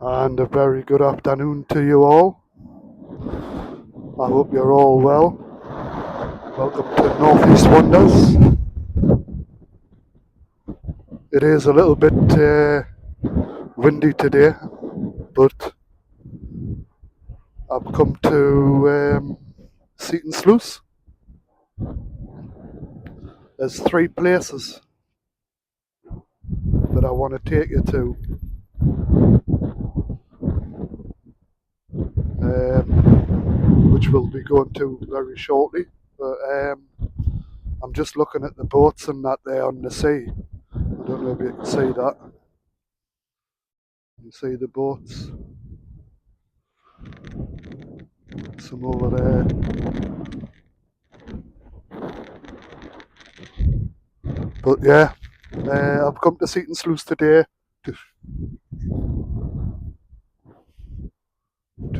And a very good afternoon to you all. I hope you're all well. Welcome to Northeast Wonders. It is a little bit windy today, but I've come to Seaton Sluice. There's 3 places that I want to take you to. Which we'll be going to very shortly. But I'm just looking at the boats and that there on the sea. I don't know if you can see that. You see the boats. Some over there. But yeah, I've come to Seaton Sluice today to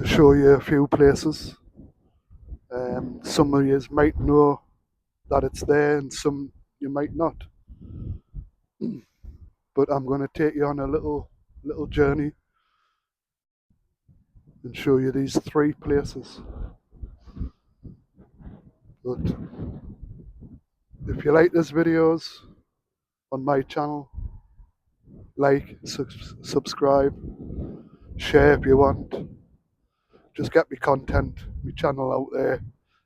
show you a few places. Some of you might know that it's there and some you might not. But I'm going to take you on a little journey and show you these 3 places. But if you like these videos on my channel, like, subscribe, share if you want. Just get me content, my channel out there.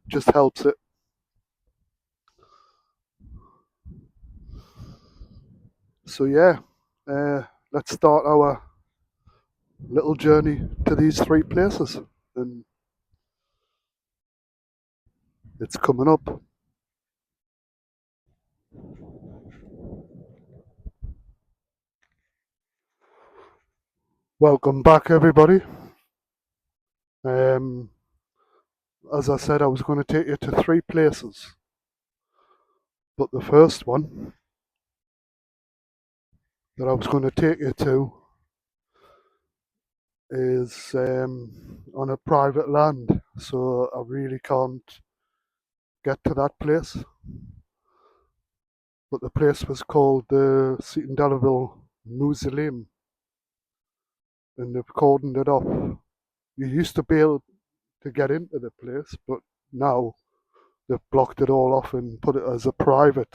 Just helps it. So yeah, let's start our little journey to these 3 places. And it's coming up. Welcome back, everybody. As I said, I was going to take you to 3 places. But the first one that I was going to take you to is on a private land, so I really can't get to that place. But the place was called the Seaton Valley Mausoleum, and they've cordoned it off. You used to be able to get into the place, but now they've blocked it all off and put it as a private.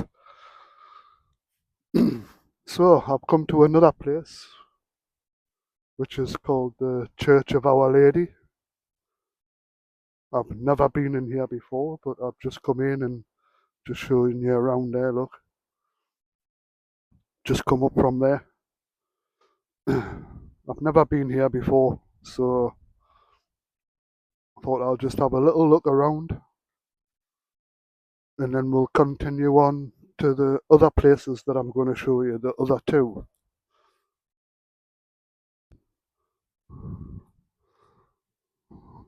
So I've come to another place, which is called the Church of Our Lady. I've never been in here before, but I've just come in and just showing you around there. Look, just come up from there. I've never been here before, so I thought I'll just have a little look around and then we'll continue on to the other places that I'm going to show you, the other 2.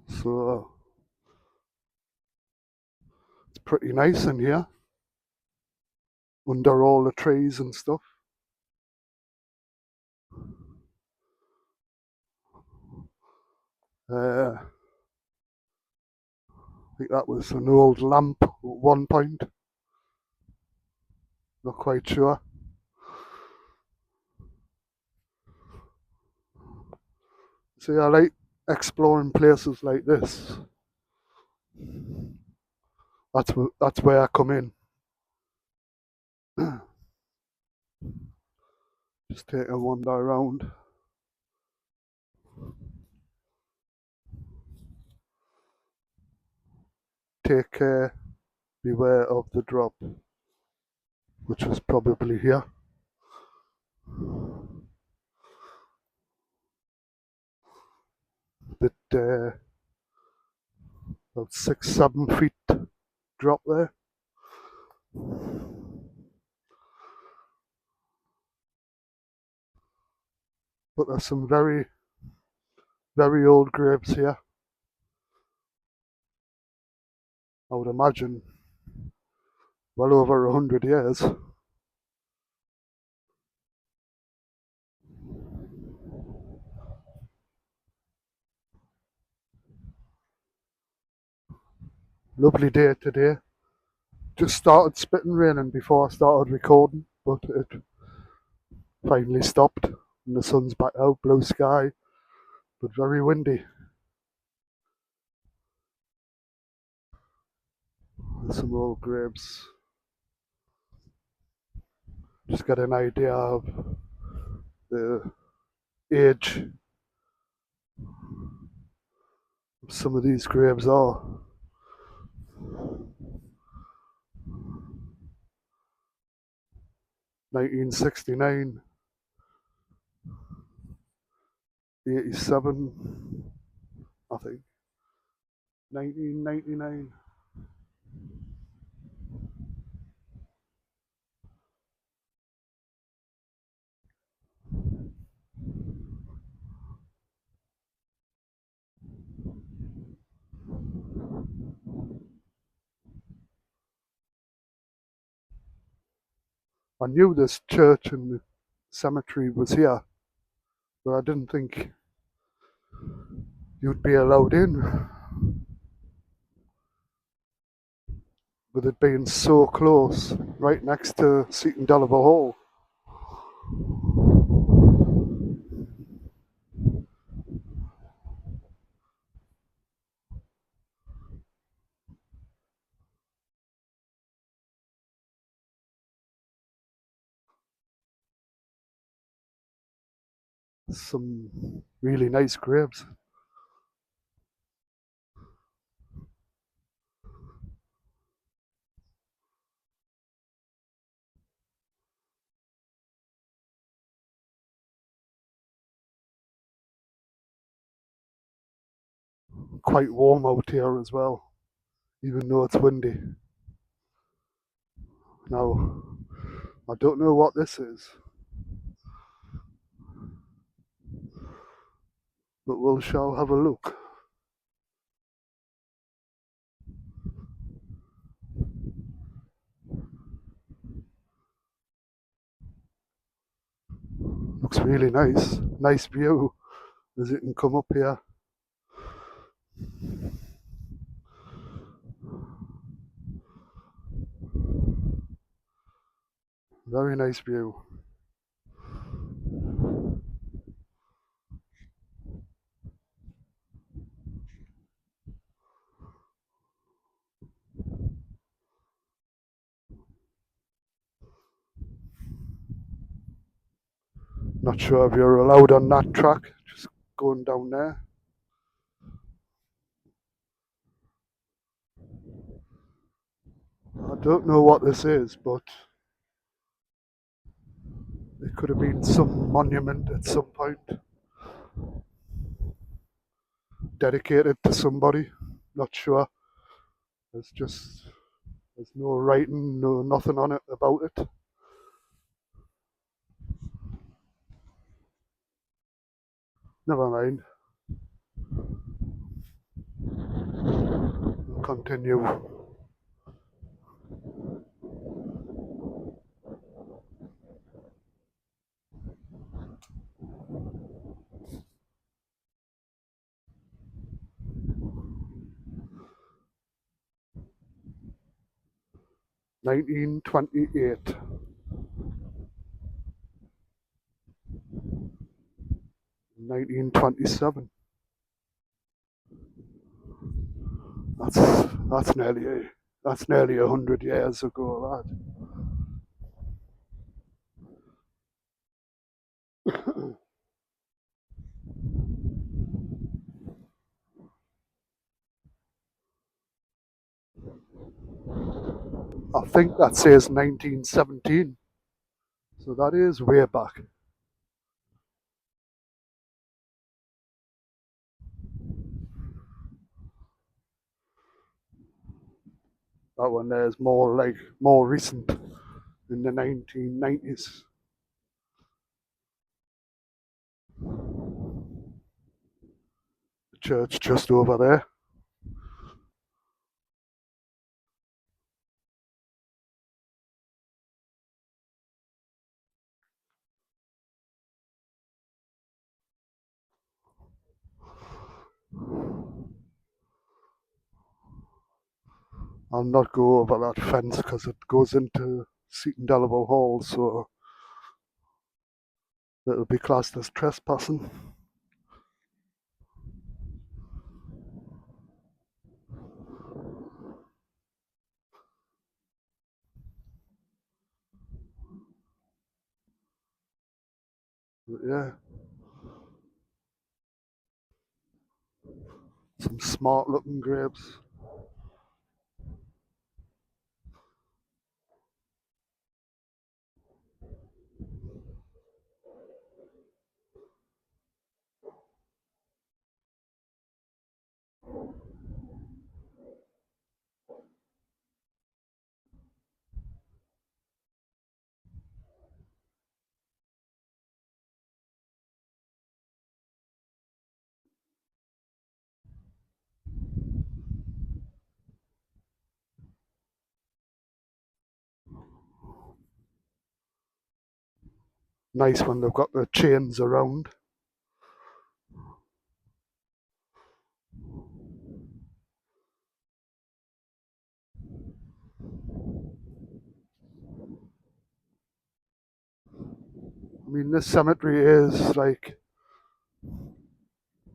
So it's pretty nice in here, under all the trees and stuff. I think that was an old lamp at one point. Not quite sure. See, I like exploring places like this. That's where I come in. Just take a wander around. Take care, beware of the drop, which is probably here. Bit about 6-7 feet drop there. But there's some very, very old graves here. I would imagine well over 100 years. Lovely day today. Just started spitting raining before I started recording, but it finally stopped and the sun's back out, blue sky. but very windy. And some old graves. Just get an idea of the age some of these graves are. "1969, 87, I think, 1999. I knew this church and cemetery was here, but I didn't think you'd be allowed in with it being so close, right next to Seaton Valley Hall. Some really nice graves. Quite warm out here as well, even though it's windy. Now, I don't know what this is, but we shall have a look. Looks really nice. Nice view as you can come up here. Very nice view. Not sure if you're allowed on that track, just going down there. I don't know what this is, but it could have been some monument at some point dedicated to somebody. Not sure. There's no writing, no nothing on it about it. Never mind. We'll continue. 1928. 1927. That's nearly 100 years ago. That. I think that says 1917. So that is way back. That one there is more recent, in the 1990s. The church just over there. I'll not go over that fence because it goes into Seaton Valley Hall, so it'll be classed as trespassing. But yeah, some smart looking graves. Nice when they've got the chains around. I mean, this cemetery is like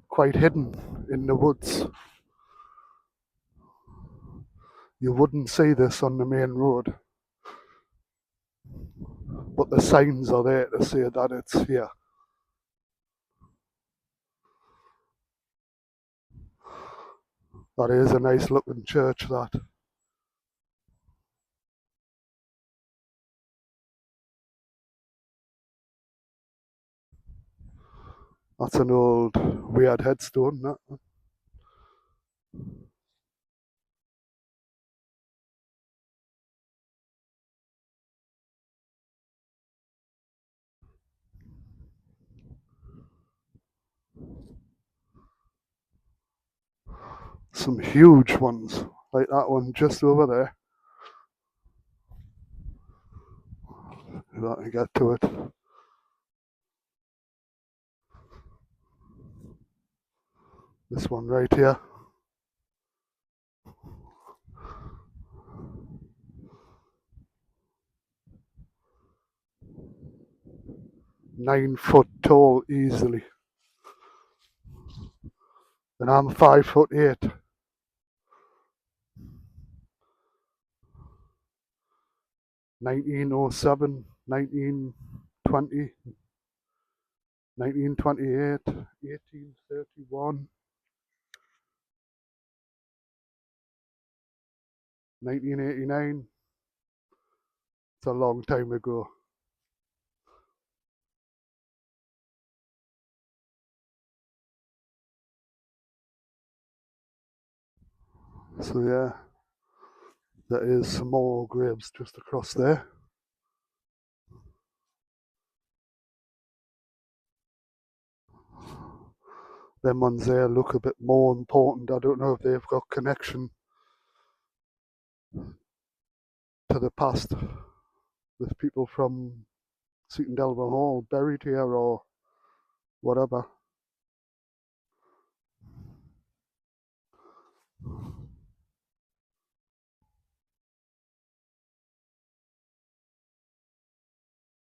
quite hidden in the woods. You wouldn't see this on the main road, but the signs are there to say that it's here. That is a nice looking church, that. That's an old weird headstone, that. Some huge ones, like that one just over there. If I can get to it. This one right here. 9 foot tall easily. And I'm 5'8". 1907, 1920, 1928, 1831, 1989. It's a long time ago. So yeah, there is some more graves just across there. Them ones there look a bit more important. I don't know if they've got connection to the past with people from Seaton Valley Hall buried here or whatever.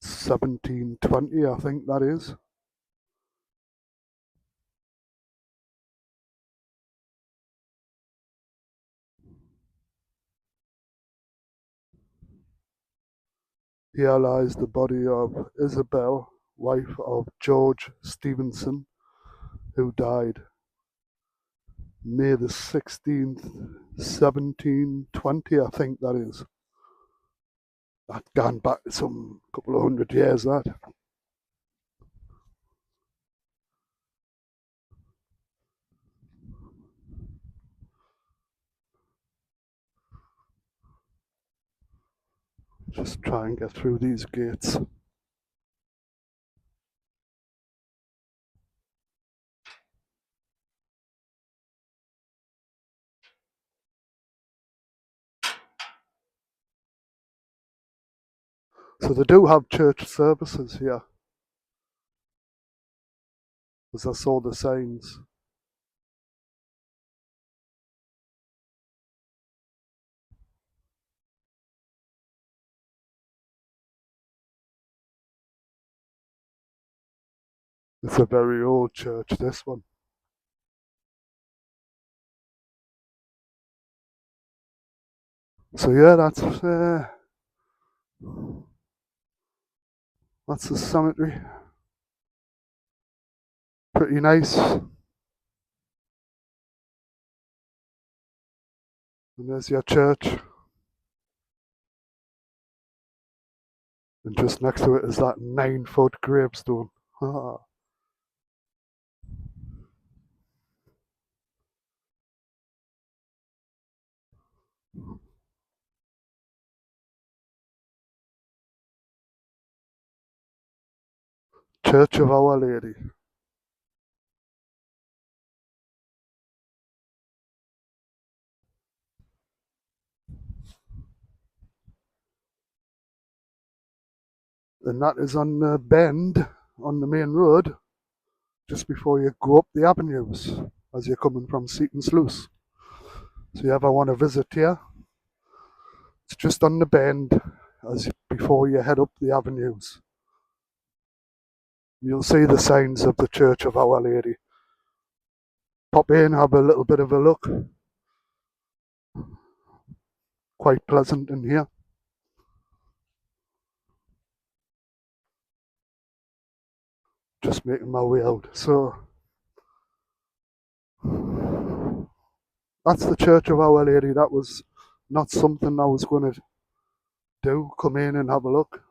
$17.20, I think that is. Here lies the body of Isabel, wife of George Stevenson, who died May the 16th, 1720, I think that is. That's gone back some couple of 100 years, that. Just try and get through these gates. So they do have church services here, as I saw the signs. It's a very old church, this one. So yeah, that's the cemetery. Pretty nice. And there's your church. And just next to it is that 9-foot gravestone. Church of Our Lady. And that is on the bend on the main road just before you go up the avenues as you're coming from Seaton Sluice. So you ever want to visit here, it's just on the bend before you head up the avenues. You'll see the signs of the Church of Our Lady. Pop in, have a little bit of a look. Quite pleasant in here. Just making my way out. So that's the Church of Our Lady. That was not something I was going to do, come in and have a look.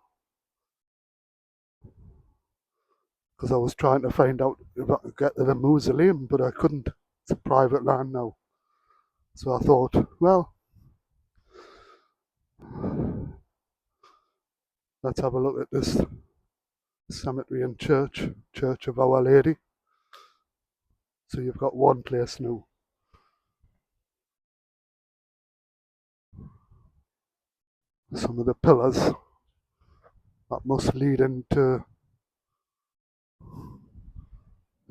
Because I was trying to find out if I could get to the mausoleum, but I couldn't. It's a private land now. So I thought, well, let's have a look at this cemetery and church, Church of Our Lady. So you've got one place now. Some of the pillars that must lead into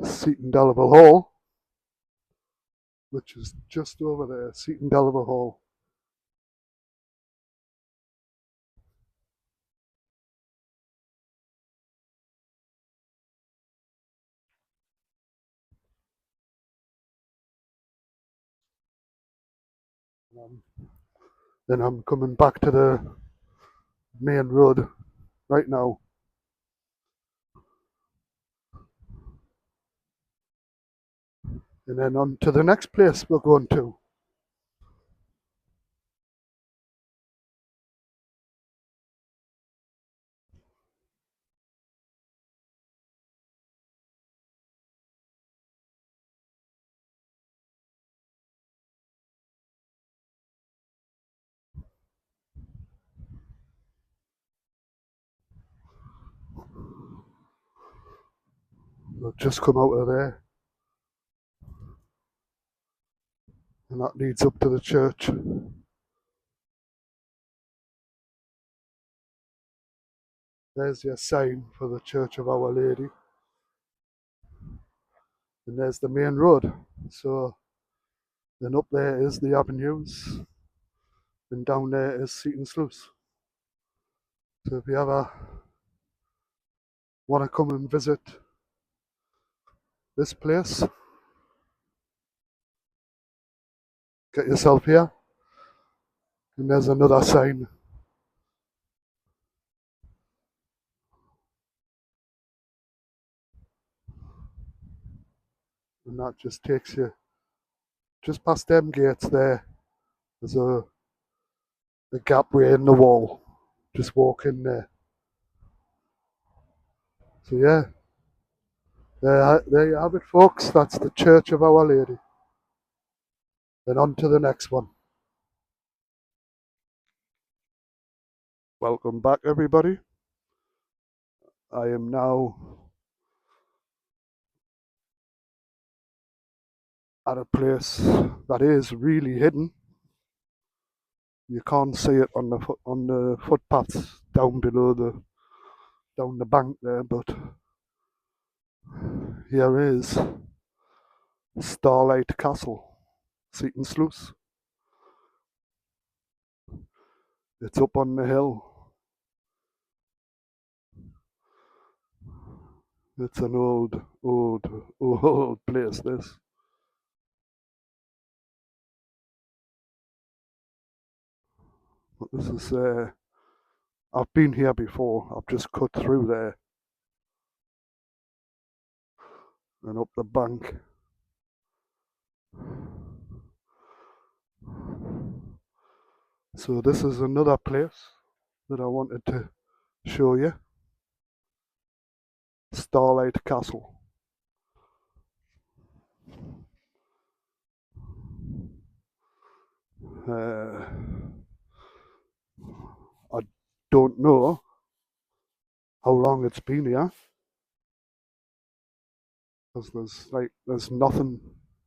Seaton Valley Hall, which is just over there, Seaton Valley Hall. Then I'm coming back to the main road right now. And then on to the next place we're going to. We've just come out of there. And that leads up to the church. There's your sign for the Church of Our Lady. And there's the main road. So then up there is the avenues. And down there is Seaton Sluice. So if you ever want to come and visit this place, get yourself here. And there's another sign. And that just takes you just past them gates there. There's a gapway in the wall. Just walk in there. So yeah, there you have it, folks. That's the Church of Our Lady. Then on to the next one. Welcome back, everybody. I am now at a place that is really hidden. You can't see it on the footpaths down down the bank there, but here is Starlight Castle, Seaton Sluice. It's up on the hill. It's an old place, this. But this is, I've been here before. I've just cut through there. and up the bank. So this is another place that I wanted to show you. Starlight Castle. I don't know how long it's been here, because there's nothing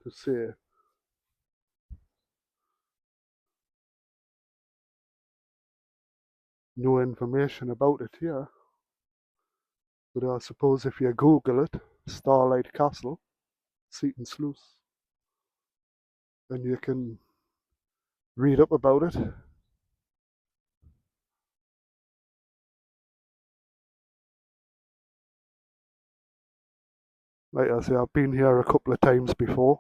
to say. No information about it here. But I suppose if you Google it, Starlight Castle, Seaton Sluice, and you can read up about it. Like I say, I've been here a couple of times before.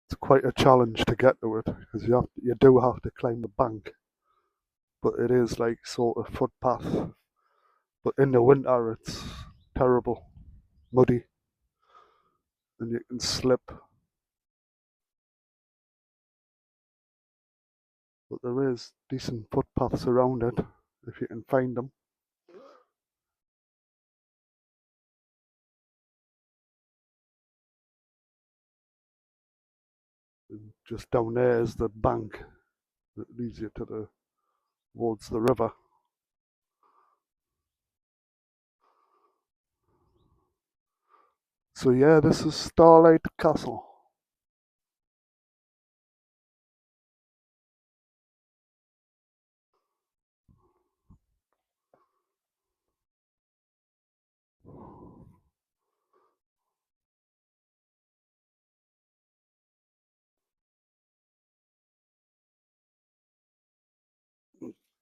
It's quite a challenge to get to it, because you do have to climb a bank, but it is like sort of footpath. But in the winter, it's terrible, muddy, and you can slip. But there is decent footpaths around it if you can find them. And just down there is the bank that leads you towards the river. So yeah, this is Starlight Castle.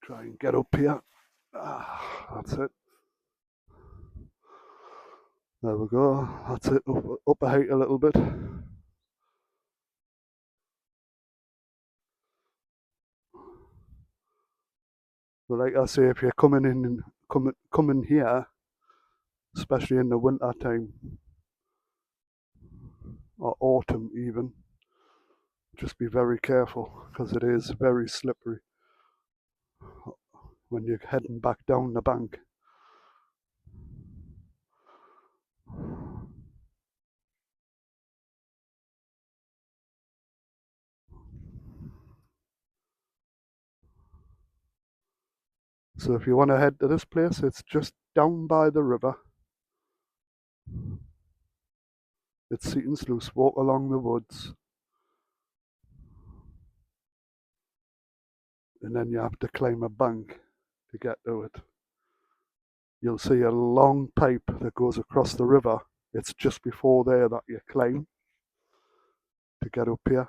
Try and get up here. That's it. There we go. That's it. Up a height a little bit. But like I say, if you're coming here, especially in the winter time or autumn even, just be very careful, because it is very slippery when you're heading back down the bank. So if you want to head to this place, it's just down by the river. It's Seaton Sluice. Walk along the woods, and then you have to climb a bank to get to it. You'll see a long pipe that goes across the river. It's just before there that you climb to get up here.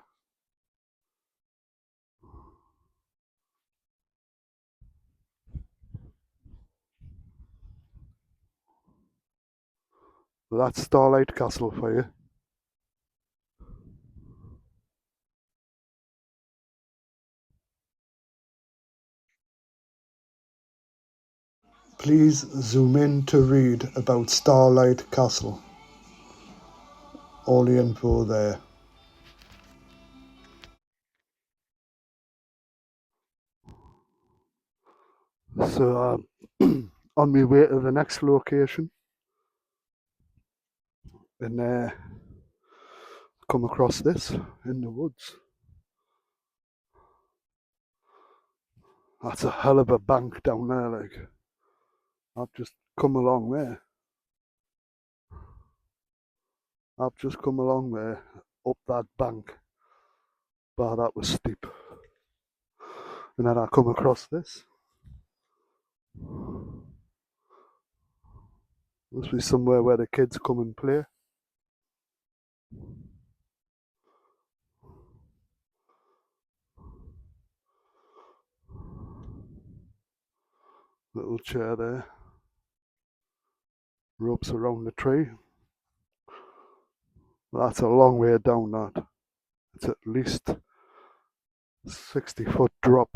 So that's Starlight Castle for you. Please zoom in to read about Starlight Castle. All the info there. So on my way to the next location, and come across this in the woods. That's a hell of a bank down there. Like, I've just come along there. I've just come along there, up that bank. But that was steep. And then I come across this. Must be somewhere where the kids come and play. Little chair there. Ropes around the tree. That's a long way down that. it's at least 60-foot drop.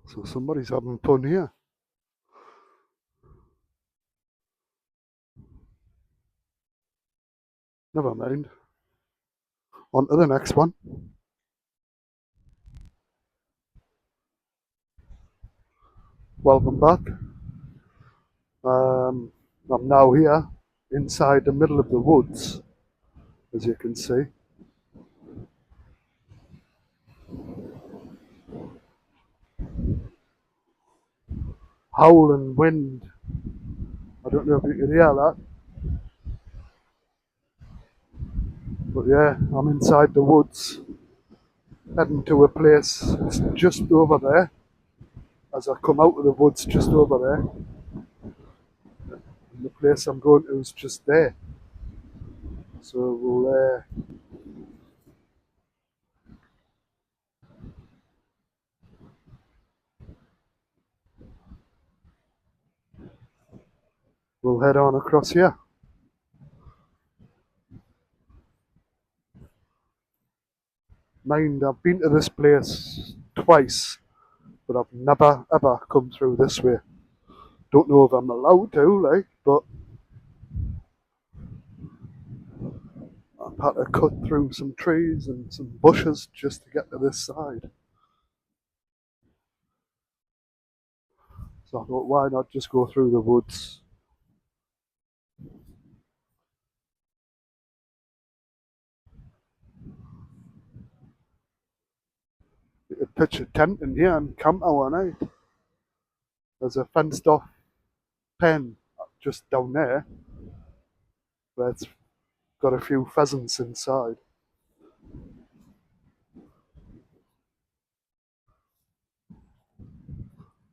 So somebody's having fun here. Never mind. On to the next one. Welcome back. I'm now here inside the middle of the woods, as you can see. Howling wind. I don't know if you can hear that. But yeah, I'm inside the woods, heading to a place just over there. As I come out of the woods, just over there. And the place I'm going to is just there. So we'll head on across here. Mind, I've been to this place twice, but I've never ever come through this way. Don't know if I'm allowed to, like, but I've had to cut through some trees and some bushes just to get to this side. So I thought, why not just go through the woods? You could pitch a tent in here and camp our night. There's a fenced off pen just down there where it's got a few pheasants inside.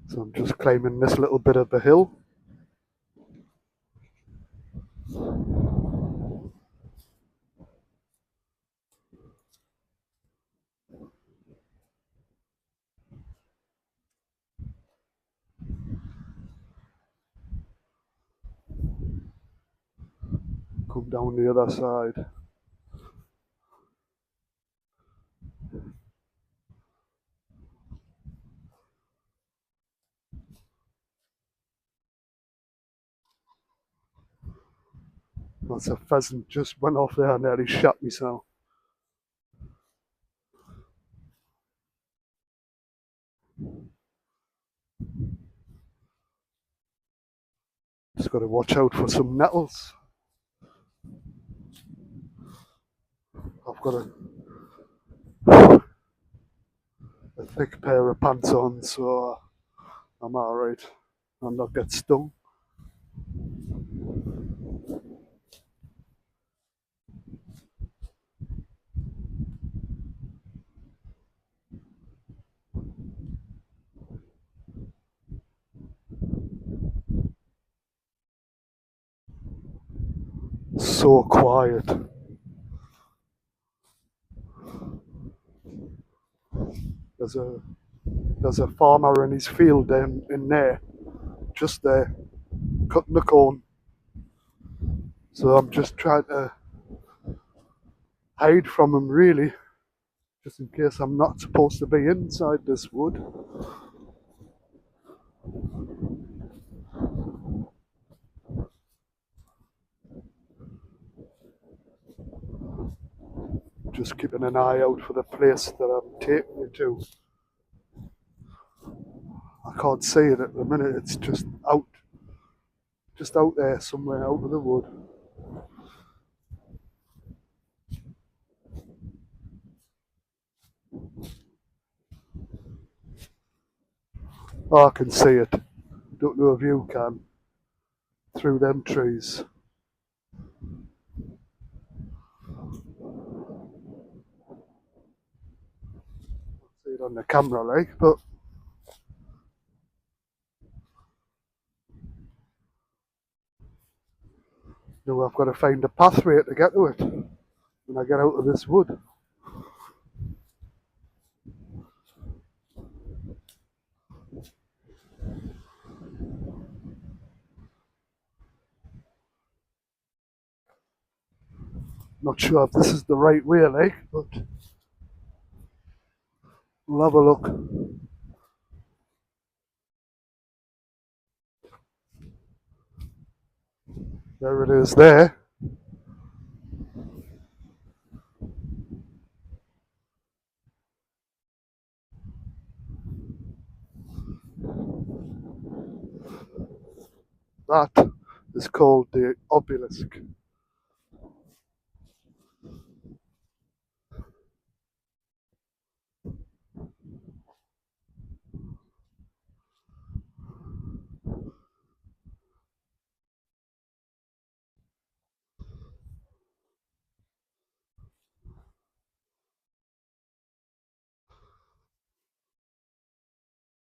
So I'm just climbing this little bit of the hill. Come down the other side. That's a pheasant just went off there and nearly shot myself. Just got to watch out for some nettles. I've got a thick pair of pants on, so I'm alright. I'm not get stung. So quiet. There's a there's a farmer in his field down in there, just there, cutting the corn. So I'm just trying to hide from him, really, just in case I'm not supposed to be inside this wood. Just keeping an eye out for the place that I'm taking you to. I can't see it at the minute, it's just out there somewhere out of the wood. Oh, I can see it. Don't know if you can. Through them trees. See it on the camera, like, but no, I've got to find a pathway to get to it. when I get out of this wood. Not sure if this is the right way, like, but we'll have a look. There it is there. That is called the obelisk.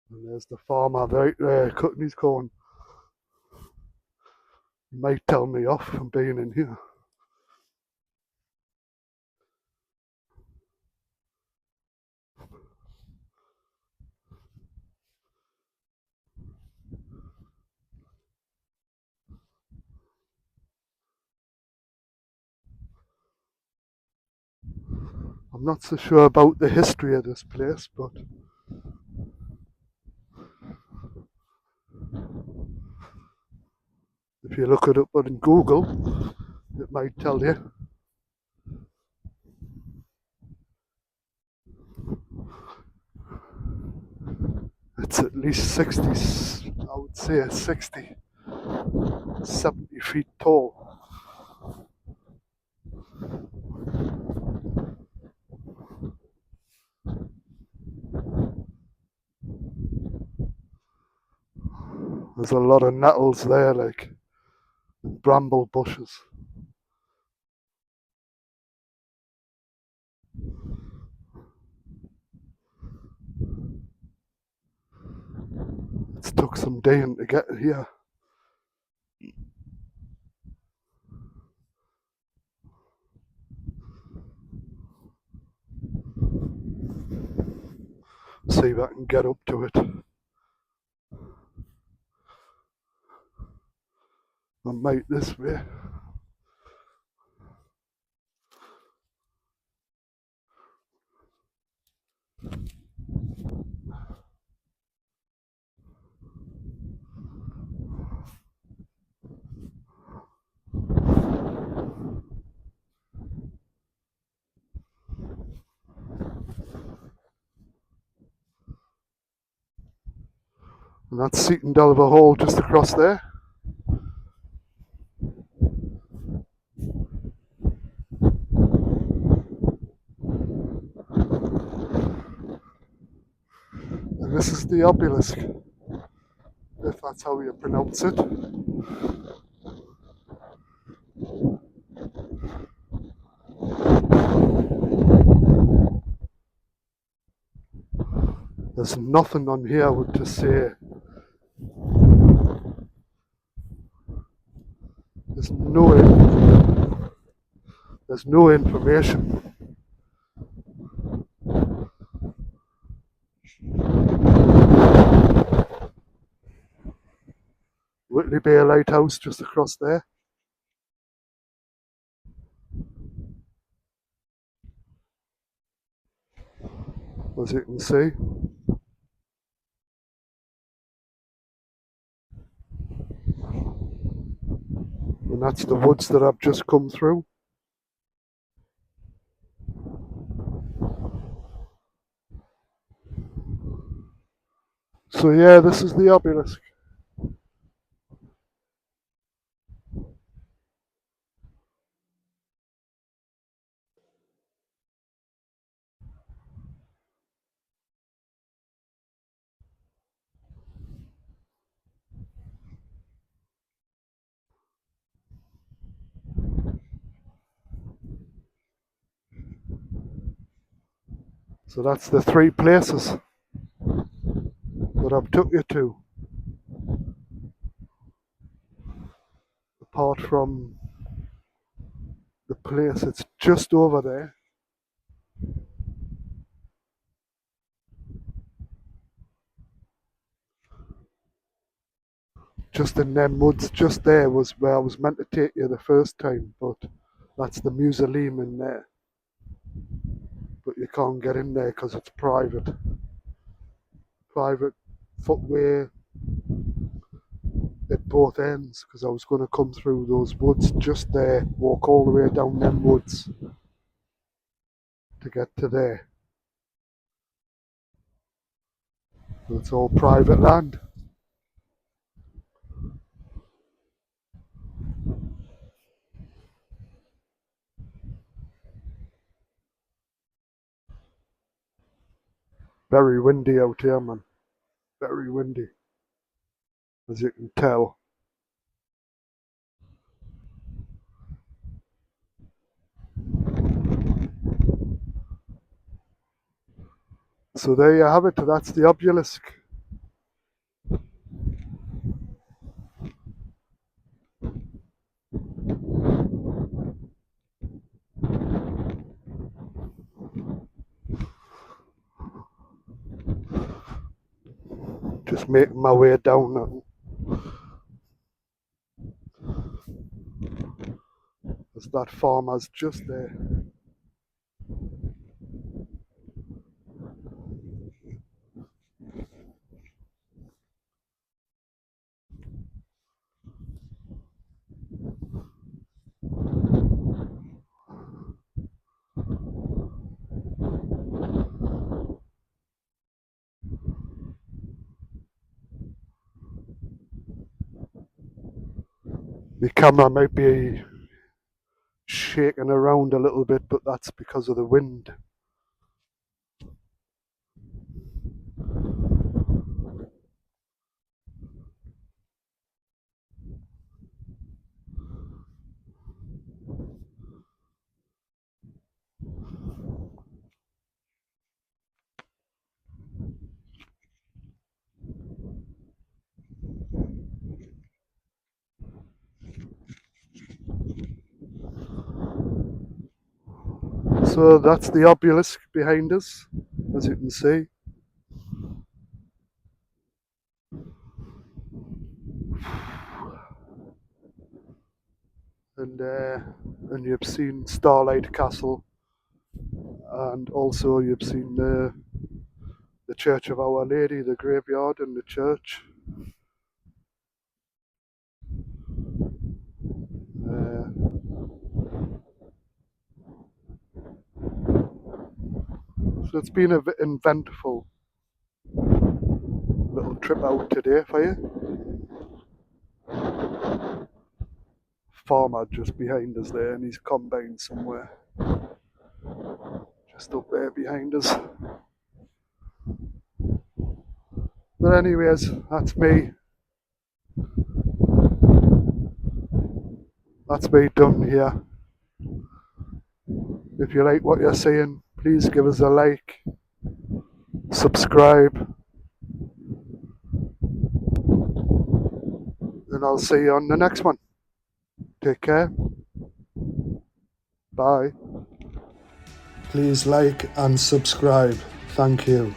And there's the farmer right there cutting his corn. He might tell me off from being in here. I'm not so sure about the history of this place, but if you look it up on Google, it might tell you. It's at least 60, I would say 60, 70 feet tall. There's a lot of nettles there, like bramble bushes. It's took some digging to get here. See if I can get up to it. I might this way. And that's Seaton Valley Hall just across there. And this is the obelisk, if that's how you pronounce it. There's nothing on here to say. There's no information. Whitley Bay Lighthouse just across there. As you can see. And that's the woods that I've just come through. So yeah, this is the obelisk. So that's the three places that I've took you to. Apart from the place. It's just over there. Just in them woods, just there was where I was meant to take you the first time, but that's the mausoleum in there. But you can't get in there because it's private. Private footway at both ends, because I was going to come through those woods just there, walk all the way down them woods to get to there. So it's all private land. Very windy out here, man. Very windy, as you can tell. So there you have it. That's the obelisk. Just making my way down now. There's that farmer's just there. The camera might be shaking around a little bit, but that's because of the wind. So that's the obelisk behind us, as you can see. And you've seen Starlight Castle, and also you've seen the Church of Our Lady, the graveyard and the church. So it's been an eventful little trip out today for you. Farmer just behind us there, and he's combined somewhere. Just up there behind us. But anyways, that's me. That's me done here. If you like what you're seeing, please give us a like, subscribe, and I'll see you on the next one. Take care. Bye. Please like and subscribe. Thank you.